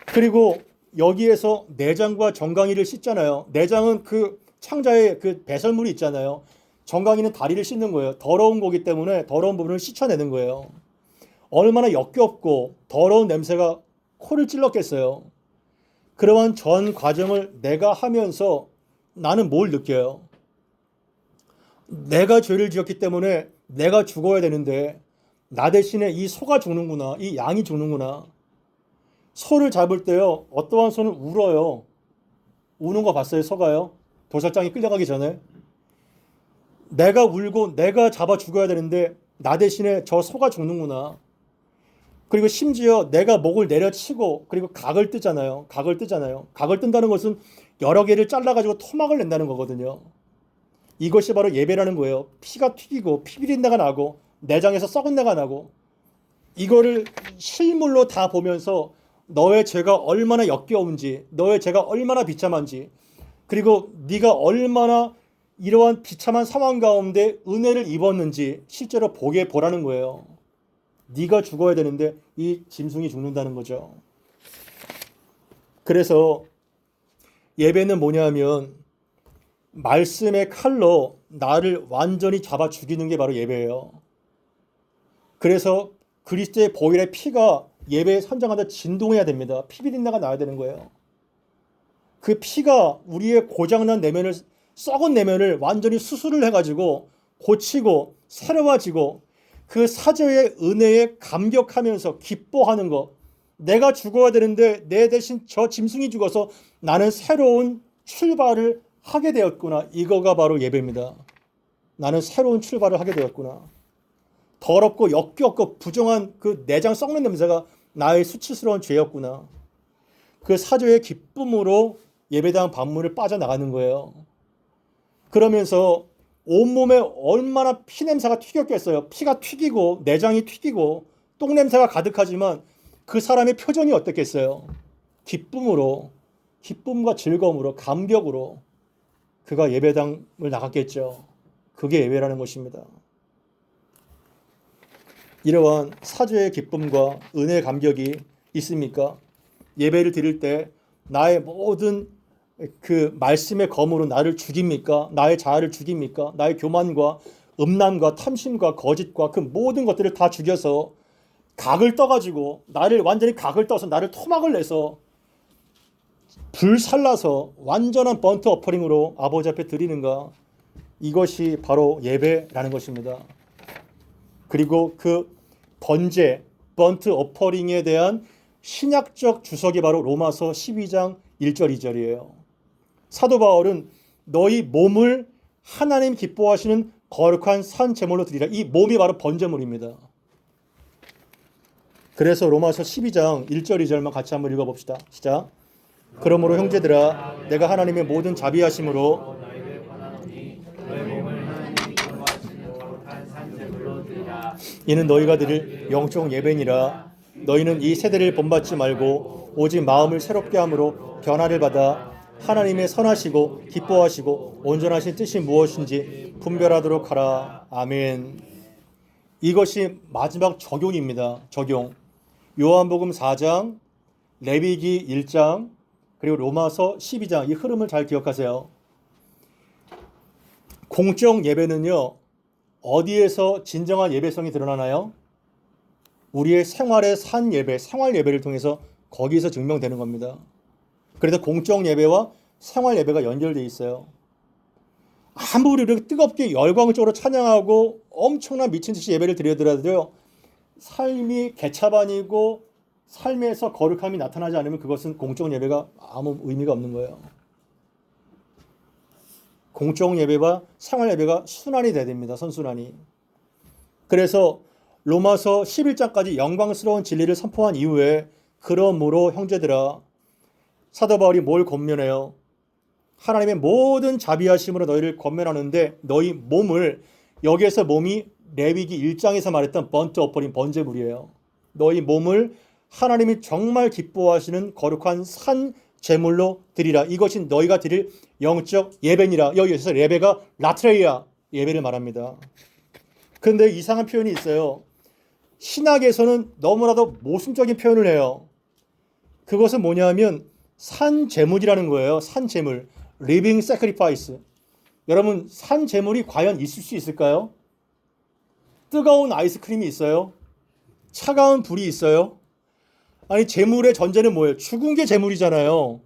그리고 여기에서 내장과 정강이를 씻잖아요. 내장은 그 창자에 그 배설물이 있잖아요. 정강이는 다리를 씻는 거예요. 더러운 거기 때문에 더러운 부분을 씻어내는 거예요. 얼마나 역겹고 더러운 냄새가 코를 찔렀겠어요. 그러한 전 과정을 내가 하면서 나는 뭘 느껴요? 내가 죄를 지었기 때문에 내가 죽어야 되는데 나 대신에 이 소가 죽는구나. 이 양이 죽는구나. 소를 잡을 때요. 어떠한 소는 울어요. 우는 거 봤어요? 소가요? 도살장에 끌려가기 전에. 내가 울고 내가 잡아 죽어야 되는데 나 대신에 저 소가 죽는구나. 그리고 심지어 내가 목을 내려치고 그리고 각을 뜨잖아요. 각을 뜬다는 것은 여러 개를 잘라가지고 토막을 낸다는 거거든요. 이것이 바로 예배라는 거예요. 피가 튀기고 피비린내가 나고 내장에서 썩은 내가 나고 이거를 실물로 다 보면서 너의 죄가 얼마나 역겨운지 너의 죄가 얼마나 비참한지 그리고 네가 얼마나 이러한 비참한 상황 가운데 은혜를 입었는지 실제로 보게 보라는 거예요. 네가 죽어야 되는데 이 짐승이 죽는다는 거죠. 그래서 예배는 뭐냐면 말씀의 칼로 나를 완전히 잡아 죽이는 게 바로 예배예요. 그래서 그리스도의 보혈의 피가 예배에 선장하다 진동해야 됩니다. 피비린내가 나야 되는 거예요. 그 피가 우리의 고장난 내면을 썩은 내면을 완전히 수술을 해가지고 고치고 새로워지고 그 사죄의 은혜에 감격하면서 기뻐하는 것. 내가 죽어야 되는데 내 대신 저 짐승이 죽어서 나는 새로운 출발을 하게 되었구나. 이거가 바로 예배입니다. 나는 새로운 출발을 하게 되었구나. 더럽고 역겹고 부정한 그 내장 썩는 냄새가 나의 수치스러운 죄였구나. 그 사죄의 기쁨으로 예배당 반문을 빠져나가는 거예요. 그러면서 온몸에 얼마나 피냄새가 튀겼겠어요. 피가 튀기고 내장이 튀기고 똥냄새가 가득하지만 그 사람의 표정이 어떻겠어요? 기쁨으로, 기쁨과 즐거움으로, 감격으로 그가 예배당을 나갔겠죠. 그게 예배라는 것입니다. 이러한 사죄의 기쁨과 은혜의 감격이 있습니까? 예배를 드릴 때 나의 모든 그 말씀의 검으로 나를 죽입니까? 나의 자아를 죽입니까? 나의 교만과 음란과 탐심과 거짓과 그 모든 것들을 다 죽여서 각을 떠가지고 나를 완전히 각을 떠서 나를 토막을 내서 불살라서 완전한 번트 어퍼링으로 아버지 앞에 드리는가? 이것이 바로 예배라는 것입니다. 그리고 그 번제, 번트 어퍼링에 대한 신약적 주석이 바로 로마서 12장 1절 2절이에요. 사도 바울은 너희 몸을 하나님 기뻐하시는 거룩한 산 제물로 드리라. 이 몸이 바로 번제물입니다. 그래서 로마서 12장 1절 2절만 같이 한번 읽어봅시다. 시작. 그러므로 형제들아 내가 하나님의 모든 자비하심으로 너희를 권하노니 너희 몸을 하나님이 기뻐하시는 거룩한 산제물로 드리라. 이는 너희가 드릴 영적 예배니라. 너희는 이 세대를 본받지 말고 오직 마음을 새롭게 함으로 변화를 받아 하나님의 선하시고 기뻐하시고 온전하신 뜻이 무엇인지 분별하도록 하라. 아멘. 이것이 마지막 적용입니다. 적용. 요한복음 4장, 레위기 1장, 그리고 로마서 12장, 이 흐름을 잘 기억하세요. 공적 예배는요, 어디에서 진정한 예배성이 드러나나요? 우리의 생활의 산 예배, 생활 예배를 통해서 거기서 증명되는 겁니다. 그래서 공적 예배와 생활 예배가 연결되어 있어요. 아무리 이렇게 뜨겁게 열광적으로 찬양하고 엄청난 미친 듯이 예배를 드리더라도요, 삶이 개차반이고 삶에서 거룩함이 나타나지 않으면 그것은 공적 예배가 아무 의미가 없는 거예요. 공적 예배와 생활 예배가 순환이 돼야 됩니다. 선순환이. 그래서 로마서 11장까지 영광스러운 진리를 선포한 이후에 그러므로 형제들아, 사도 바울이 뭘 권면해요? 하나님의 모든 자비하심으로 너희를 권면하는데 너희 몸을, 여기에서 몸이 레위기 1장에서 말했던 번트 어퍼링 번제물이에요. 너희 몸을 하나님이 정말 기뻐하시는 거룩한 산 제물로 드리라. 이것이 너희가 드릴 영적 예배니라. 여기서 예배가 라트레이아, 예배를 말합니다. 그런데 이상한 표현이 있어요. 신학에서는 너무나도 모순적인 표현을 해요. 그것은 뭐냐면 산 제물이라는 거예요. 산 제물, living sacrifice. 여러분, 산 제물이 과연 있을 수 있을까요? 뜨거운 아이스크림이 있어요? 차가운 불이 있어요? 아니, 제물의 전제는 뭐예요? 죽은 게 제물이잖아요.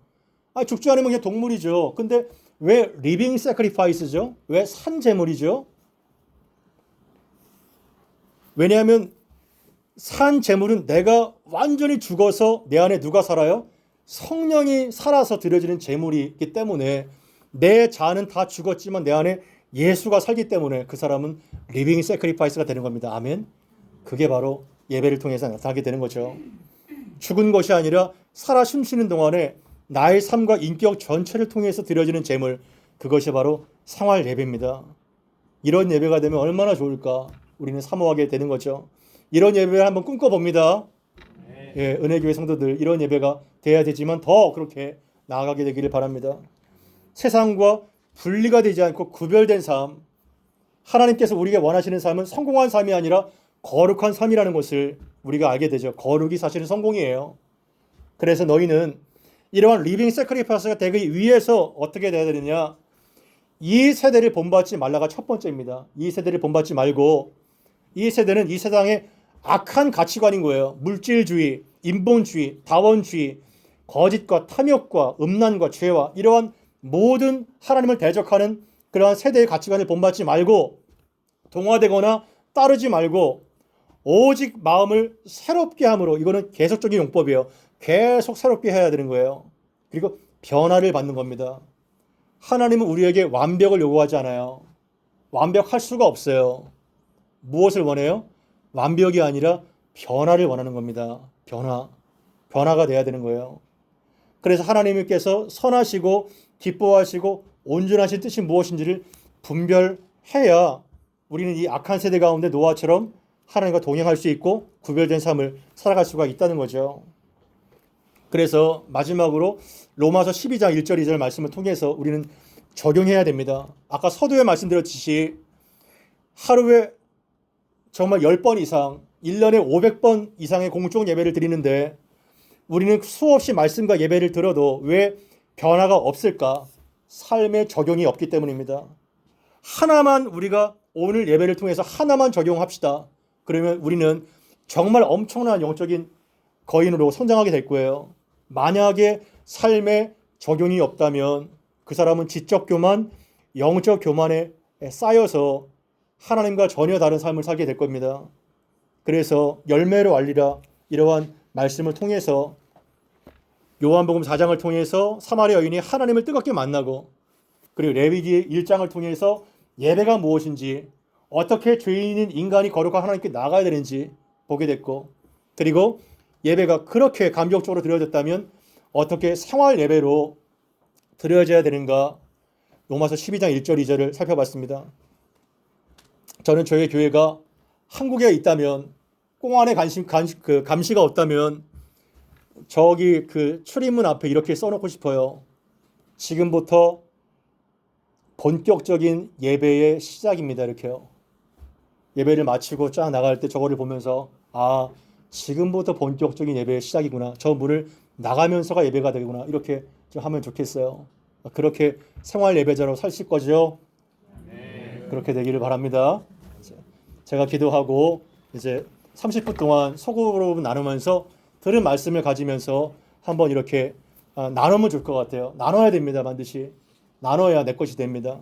죽지 않으면 그냥 동물이죠. 근데 왜 living sacrifice죠? 왜 산 제물이죠? 왜냐하면 산 제물은 내가 완전히 죽어서 내 안에 누가 살아요? 성령이 살아서 드려지는 제물이기 때문에 내 자아는 다 죽었지만 내 안에 예수가 살기 때문에 그 사람은 리빙 세크리파이스가 되는 겁니다. 아멘. 그게 바로 예배를 통해서 나타나게 되는 거죠. 죽은 것이 아니라 살아 숨쉬는 동안에 나의 삶과 인격 전체를 통해서 드려지는 제물, 그것이 바로 생활 예배입니다. 이런 예배가 되면 얼마나 좋을까 우리는 사모하게 되는 거죠. 이런 예배를 한번 꿈꿔봅니다. 예, 은혜교회 성도들, 이런 예배가 돼야 되지만 더 그렇게 나아가게 되기를 바랍니다. 세상과 분리가 되지 않고 구별된 삶, 하나님께서 우리에게 원하시는 삶은 성공한 삶이 아니라 거룩한 삶이라는 것을 우리가 알게 되죠. 거룩이 사실은 성공이에요. 그래서 너희는 이러한 리빙 세크리파이스가 되기 위해서 어떻게 돼야 되느냐? 이 세대를 본받지 말라가 첫 번째입니다. 이 세대를 본받지 말고, 이 세대는 이 세상의 악한 가치관인 거예요. 물질주의, 인본주의, 다원주의, 거짓과 탐욕과 음란과 죄와 이러한 모든 하나님을 대적하는 그러한 세대의 가치관을 본받지 말고, 동화되거나 따르지 말고 오직 마음을 새롭게 함으로, 이거는 계속적인 용법이에요. 계속 새롭게 해야 되는 거예요. 그리고 변화를 받는 겁니다. 하나님은 우리에게 완벽을 요구하지 않아요. 완벽할 수가 없어요. 무엇을 원해요? 완벽이 아니라 변화를 원하는 겁니다. 변화가 돼야 되는 거예요. 그래서 하나님께서 선하시고 기뻐하시고 온전하신 뜻이 무엇인지를 분별해야 우리는 이 악한 세대 가운데 노아처럼 하나님과 동행할 수 있고 구별된 삶을 살아갈 수가 있다는 거죠. 그래서 마지막으로 로마서 12장 1절 2절 말씀을 통해서 우리는 적용해야 됩니다. 아까 서두에 말씀드렸듯이 하루에 정말 10번 이상, 1년에 500번 이상의 공적 예배를 드리는데 우리는 수없이 말씀과 예배를 들어도 왜 변화가 없을까? 삶의 적용이 없기 때문입니다. 하나만, 우리가 오늘 예배를 통해서 하나만 적용합시다. 그러면 우리는 정말 엄청난 영적인 거인으로 성장하게 될 거예요. 만약에 삶의 적용이 없다면 그 사람은 지적 교만, 영적 교만에 쌓여서 하나님과 전혀 다른 삶을 살게 될 겁니다. 그래서 열매로 알리라 이러한 말씀을 통해서 요한복음 4장을 통해서 사마리아 여인이 하나님을 뜨겁게 만나고 그리고 레위기 1장을 통해서 예배가 무엇인지 어떻게 죄인인 인간이 거룩한 하나님께 나가야 되는지 보게 됐고 그리고 예배가 그렇게 감격적으로 드려졌다면 어떻게 생활 예배로 드려져야 되는가 로마서 12장 1절 2절을 살펴봤습니다. 저는 저희 교회가 한국에 있다면 꽁안에 감시가 없다면 저기 그 출입문 앞에 이렇게 써놓고 싶어요. 지금부터 본격적인 예배의 시작입니다. 이렇게요. 예배를 마치고 쫙 나갈 때 저거를 보면서 아 지금부터 본격적인 예배의 시작이구나. 저 문을 나가면서가 예배가 되구나. 이렇게 좀 하면 좋겠어요. 그렇게 생활 예배자로 사실 거죠. 네. 그렇게 되기를 바랍니다. 제가 기도하고 이제 30분 동안 소그룹 나누면서 들은 말씀을 가지면서 한번 이렇게 나누면 좋을 것 같아요. 나눠야 됩니다. 반드시 나눠야 내 것이 됩니다.